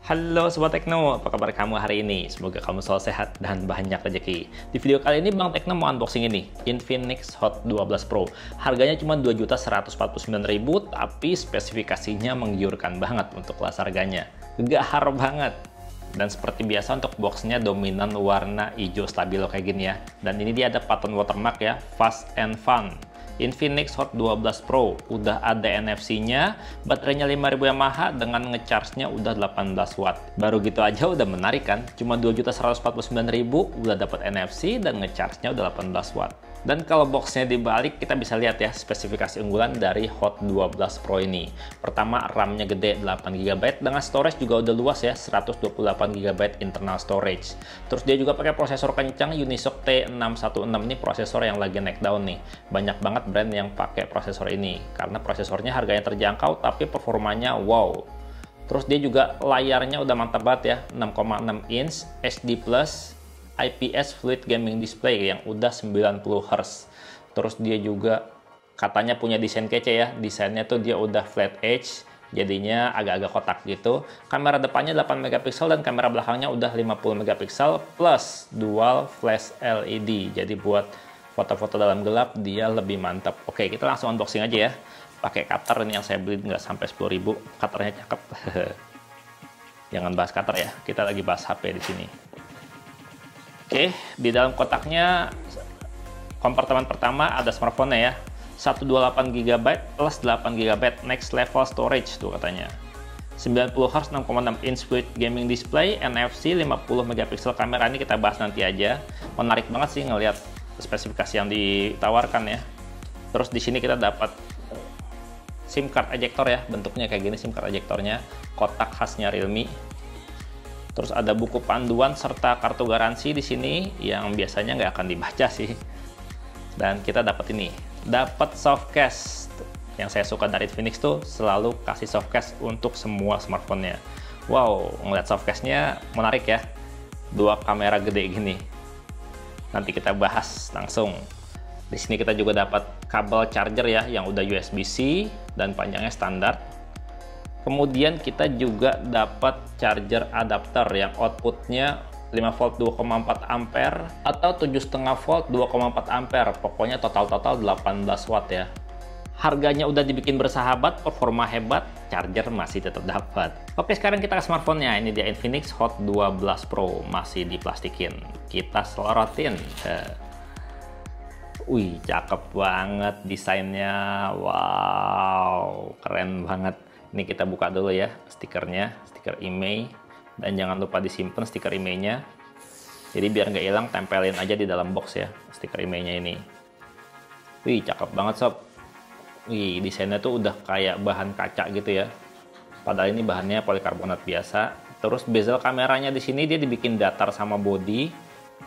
Halo Sobat Tekno, apa kabar kamu hari ini? Semoga kamu selalu sehat dan banyak rezeki. Di video kali ini Bang Tekno mau unboxing ini, Infinix Hot 12 Pro. Harganya cuma Rp2.149.000, tapi spesifikasinya menggiurkan banget untuk kelas harganya. Gahar banget. Dan seperti biasa untuk boxnya dominan warna hijau stabilo kayak gini ya. Dan ini dia ada pattern watermark ya, Fast and Fun. Infinix Hot 12 Pro udah ada NFC-nya, baterainya 5000 mAh dengan ngecharge-nya udah 18 watt. Baru gitu aja udah menarik kan? Cuma Rp2.149.000 udah dapat NFC dan ngecharge-nya udah 18 watt. Dan kalau boxnya dibalik, kita bisa lihat ya spesifikasi unggulan dari Hot 12 Pro ini. Pertama, RAM-nya gede 8GB dengan storage juga udah luas ya, 128GB internal storage. Terus dia juga pakai prosesor kencang Unisoc T616, ini prosesor yang lagi naik daun nih. Banyak banget brand yang pakai prosesor ini karena prosesornya harganya terjangkau tapi performanya wow. Terus dia juga layarnya udah mantap banget ya, 6,6 inch HD Plus IPS Fluid Gaming Display yang udah 90 Hz. Terus dia juga katanya punya desain kece ya, desainnya tuh dia udah flat edge, jadinya agak-agak kotak gitu. Kamera depannya 8 megapiksel dan kamera belakangnya udah 50 megapiksel plus dual flash LED. Jadi buat foto-foto dalam gelap dia lebih mantap. Oke, kita langsung unboxing aja ya. Pakai cutter ini yang saya beli nggak sampai 10.000. Cutternya cakep. Jangan bahas cutter ya. Kita lagi bahas HP di sini. Oke, di dalam kotaknya kompartemen pertama ada smartphone-nya ya. 128GB plus 8GB next level storage tuh katanya. 90 Hz 6,6 inch fluid gaming display, NFC 50 megapiksel. Kamera ini kita bahas nanti aja. Menarik banget sih ngelihat spesifikasi yang ditawarkan ya. Terus di sini kita dapat SIM card ejector ya, bentuknya kayak gini SIM card ejectornya, kotak khasnya Realme. Terus ada buku panduan serta kartu garansi di sini yang biasanya nggak akan dibaca sih. Dan kita dapat ini, dapat soft case. Yang saya suka dari Infinix tuh selalu kasih soft case untuk semua smartphone-nya. Wow, ngeliat soft case-nya menarik ya. Dua kamera gede gini. Nanti kita bahas langsung. Di sini kita juga dapat kabel charger ya yang udah USB-C dan panjangnya standar. Kemudian kita juga dapat charger adapter yang outputnya 5 volt 2,4 ampere atau 7,5 volt 2,4 ampere. Pokoknya total 18 watt ya. Harganya udah dibikin bersahabat, performa hebat, charger masih tetap dapat. Oke, sekarang kita ke smartphone-nya. Ini dia Infinix Hot 12 Pro, masih diplastikin. Kita selorotin. Wih, cakep banget desainnya. Wow, keren banget. Ini kita buka dulu ya stikernya, stiker IMEI, dan jangan lupa disimpan stiker IMEI-nya. Jadi biar nggak hilang, tempelin aja di dalam box ya stiker IMEI-nya ini. Wih, cakep banget sob. Wih, desainnya tuh udah kayak bahan kaca gitu ya. Padahal ini bahannya polikarbonat biasa. Terus bezel kameranya di sini dia dibikin datar sama body,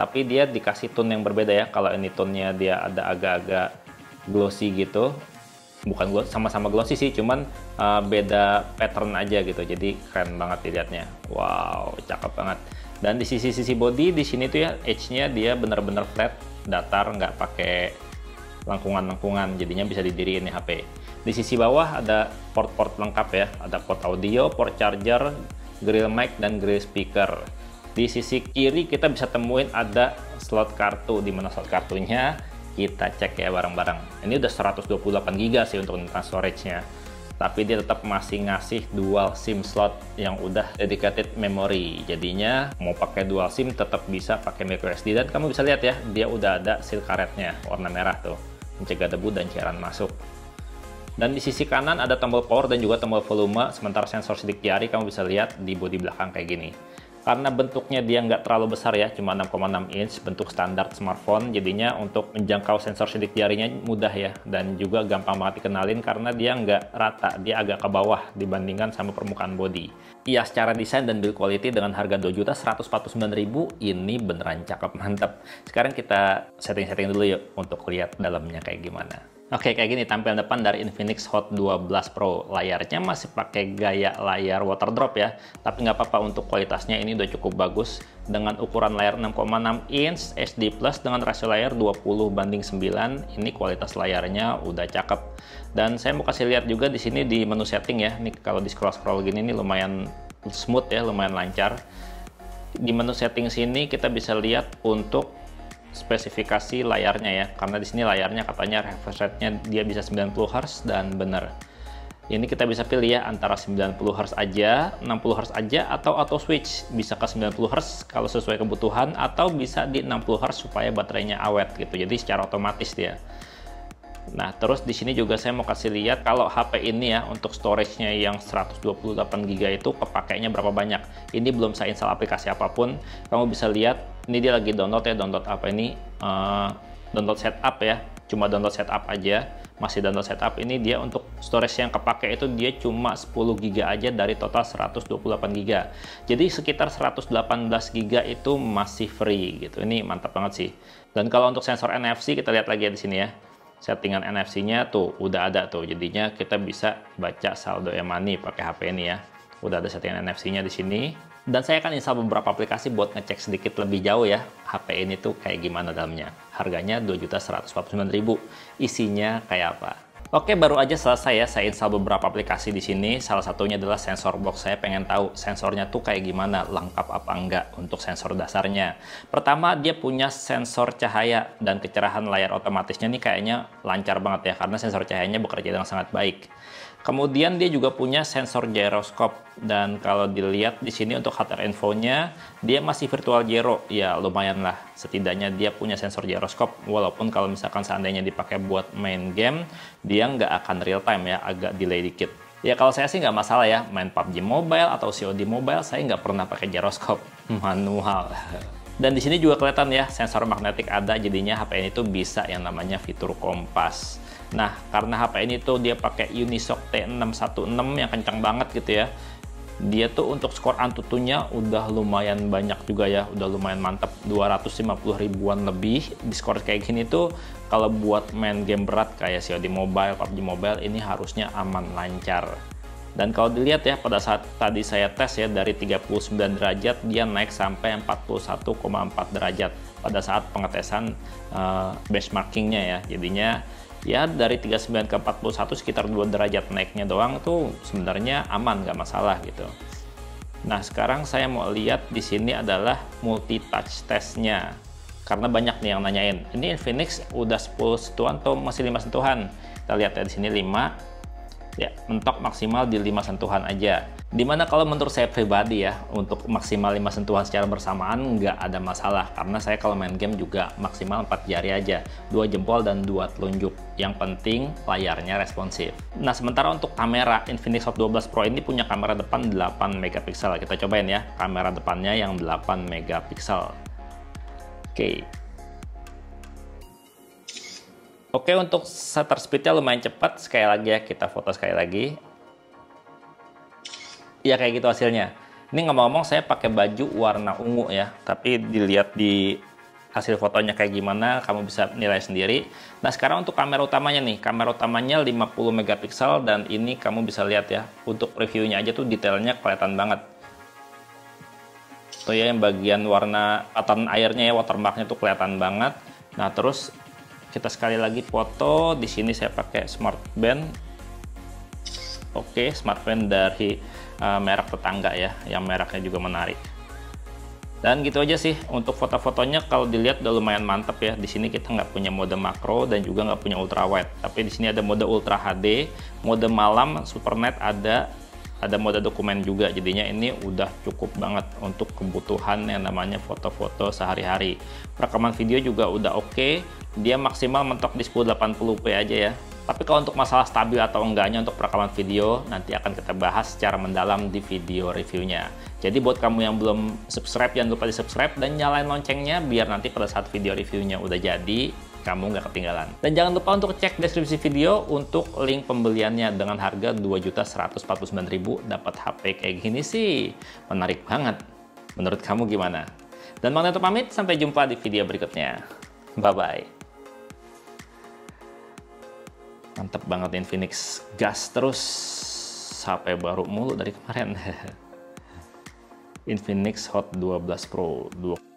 tapi dia dikasih tone yang berbeda ya. Kalau ini tone-nya dia ada agak-agak glossy gitu. Bukan sama-sama glossy sih, cuman beda pattern aja gitu. Jadi keren banget dilihatnya. Wow, cakep banget. Dan di sisi-sisi body di sini tuh ya edge-nya dia bener-bener flat, datar, nggak pakai lengkungan-lengkungan. Jadinya bisa didiriin nih HP. Di sisi bawah ada port-port lengkap ya. Ada port audio, port charger, grill mic, dan grill speaker. Di sisi kiri kita bisa temuin ada slot kartu. Di mana slot kartunya? Kita cek ya bareng-bareng. Ini udah 128GB sih untuk internal storage-nya. Tapi dia tetap masih ngasih dual SIM slot yang udah dedicated memory. Jadinya mau pakai dual SIM tetap bisa pakai microSD. Dan kamu bisa lihat ya, dia udah ada seal karetnya warna merah tuh, mencegah debu dan cairan masuk. Dan di sisi kanan ada tombol power dan juga tombol volume. Sementara sensor sidik jari kamu bisa lihat di bodi belakang kayak gini. Karena bentuknya dia nggak terlalu besar ya, cuma 6,6 inch, bentuk standar smartphone, jadinya untuk menjangkau sensor sidik jarinya mudah ya, dan juga gampang banget dikenalin karena dia nggak rata, dia agak ke bawah dibandingkan sama permukaan body. Iya, secara desain dan build quality dengan harga Rp2.149.000 ini beneran cakep, mantap. Sekarang kita setting-setting dulu yuk untuk lihat dalamnya kayak gimana. Oke, kayak gini tampilan depan dari Infinix Hot 12 Pro. Layarnya masih pakai gaya layar water drop ya, tapi nggak apa-apa, untuk kualitasnya ini udah cukup bagus. Dengan ukuran layar 6,6 inch HD Plus dengan rasio layar 20:9, ini kualitas layarnya udah cakep. Dan saya mau kasih lihat juga di sini di menu setting ya. Nih kalau di scroll-scroll gini nih lumayan smooth ya, lumayan lancar. Di menu setting sini kita bisa lihat untuk spesifikasi layarnya ya, karena di sini layarnya katanya refresh rate-nya dia bisa 90 Hz dan bener. Ini kita bisa pilih ya antara 90 Hz aja, 60 Hz aja, atau auto switch. Bisa ke 90 Hz kalau sesuai kebutuhan, atau bisa di 60 Hz supaya baterainya awet gitu. Jadi secara otomatis dia. Nah, terus di sini juga saya mau kasih lihat kalau HP ini ya untuk storage-nya yang 128 GB itu kepakainya berapa banyak. Ini belum saya install aplikasi apapun. Kamu bisa lihat ini dia lagi download ya, download apa ini? Download setup ya. Cuma download setup aja. Masih download setup. Ini dia untuk storage yang kepakai itu dia cuma 10 GB aja dari total 128 GB. Jadi sekitar 118 GB itu masih free gitu. Ini mantap banget sih. Dan kalau untuk sensor NFC kita lihat lagi ya di sini ya. Settingan NFC-nya tuh udah ada tuh, jadinya kita bisa baca saldo e-money pakai HP ini ya. Udah ada settingan NFC-nya di sini. Dan saya akan install beberapa aplikasi buat ngecek sedikit lebih jauh ya, HP ini tuh kayak gimana dalamnya. Harganya 2.149.000. Isinya kayak apa? Oke, baru aja selesai ya saya install beberapa aplikasi di sini. Salah satunya adalah sensor box. Saya pengen tahu sensornya tuh kayak gimana, lengkap apa enggak untuk sensor dasarnya. Pertama, dia punya sensor cahaya dan kecerahan layar otomatisnya nih kayaknya lancar banget ya, karena sensor cahayanya bekerja dengan sangat baik. Kemudian dia juga punya sensor gyroscope, dan kalau dilihat di sini untuk hardware infonya dia masih virtual gyro ya, lumayan lah. Setidaknya dia punya sensor gyroscope, walaupun kalau misalkan seandainya dipakai buat main game dia nggak akan real time ya, agak delay dikit. Ya kalau saya sih nggak masalah ya, main PUBG Mobile atau COD Mobile saya nggak pernah pakai gyroscope manual. Dan di sini juga kelihatan ya sensor magnetik ada, jadinya HP ini tuh bisa yang namanya fitur kompas. Nah, karena HP ini tuh dia pakai Unisoc T616 yang kencang banget gitu ya. Dia tuh untuk skor Antutunya udah lumayan banyak juga ya, udah lumayan mantap, 250 ribuan lebih. Di skor kayak gini tuh kalau buat main game berat kayak COD Mobile, PUBG Mobile ini harusnya aman lancar. Dan kalau dilihat ya pada saat tadi saya tes ya, dari 39 derajat dia naik sampai 41,4 derajat pada saat pengetesan benchmarkingnya ya. Jadinya ya dari 39 ke 41 sekitar 2 derajat naiknya doang tuh sebenarnya aman, nggak masalah gitu. Nah, sekarang saya mau lihat di sini adalah multi touch testnya, karena banyak nih yang nanyain ini Infinix udah 10 sentuhan atau masih 5 sentuhan. Kita lihat ya di sini 5 ya, mentok maksimal di 5 sentuhan aja. Dimana kalau menurut saya pribadi ya, untuk maksimal 5 sentuhan secara bersamaan nggak ada masalah, karena saya kalau main game juga maksimal 4 jari aja, 2 jempol dan 2 telunjuk. Yang penting layarnya responsif. Nah, sementara untuk kamera, Infinix Hot 12 Pro ini punya kamera depan 8 megapiksel. Kita cobain ya, kamera depannya yang 8 megapiksel. Oke, untuk shutter speednya lumayan cepat. Sekali lagi ya, kita foto sekali lagi. Ya kayak gitu hasilnya. Ini ngomong-ngomong saya pakai baju warna ungu ya, tapi dilihat di hasil fotonya kayak gimana, kamu bisa nilai sendiri. Nah, sekarang untuk kamera utamanya nih, kamera utamanya 50 megapiksel, dan ini kamu bisa lihat ya, untuk reviewnya aja tuh detailnya kelihatan banget. Tuh ya, yang bagian warna pattern airnya ya, watermarknya tuh kelihatan banget. Nah, terus kita sekali lagi foto. Di sini saya pakai smart band. Oke, smart band dari merek tetangga ya, yang mereknya juga menarik. Dan gitu aja sih untuk foto-fotonya. Kalau dilihat udah lumayan mantep ya. Di sini kita nggak punya mode makro dan juga nggak punya ultra wide, tapi di sini ada mode ultra HD, mode malam, super night ada mode dokumen juga. Jadinya ini udah cukup banget untuk kebutuhan yang namanya foto-foto sehari-hari. Rekaman video juga udah oke. Dia maksimal mentok di 1080p aja ya. Tapi kalau untuk masalah stabil atau enggaknya untuk perekaman video, nanti akan kita bahas secara mendalam di video reviewnya. Jadi buat kamu yang belum subscribe, jangan lupa di subscribe dan nyalain loncengnya biar nanti pada saat video reviewnya udah jadi, kamu nggak ketinggalan. Dan jangan lupa untuk cek deskripsi video untuk link pembeliannya. Dengan harga 2.149.000 dapat HP kayak gini sih menarik banget. Menurut kamu gimana? Dan Bang Neto pamit, sampai jumpa di video berikutnya. Bye-bye. Mantap banget Infinix, gas terus, HP baru mulu dari kemarin. Infinix Hot 12 Pro 2.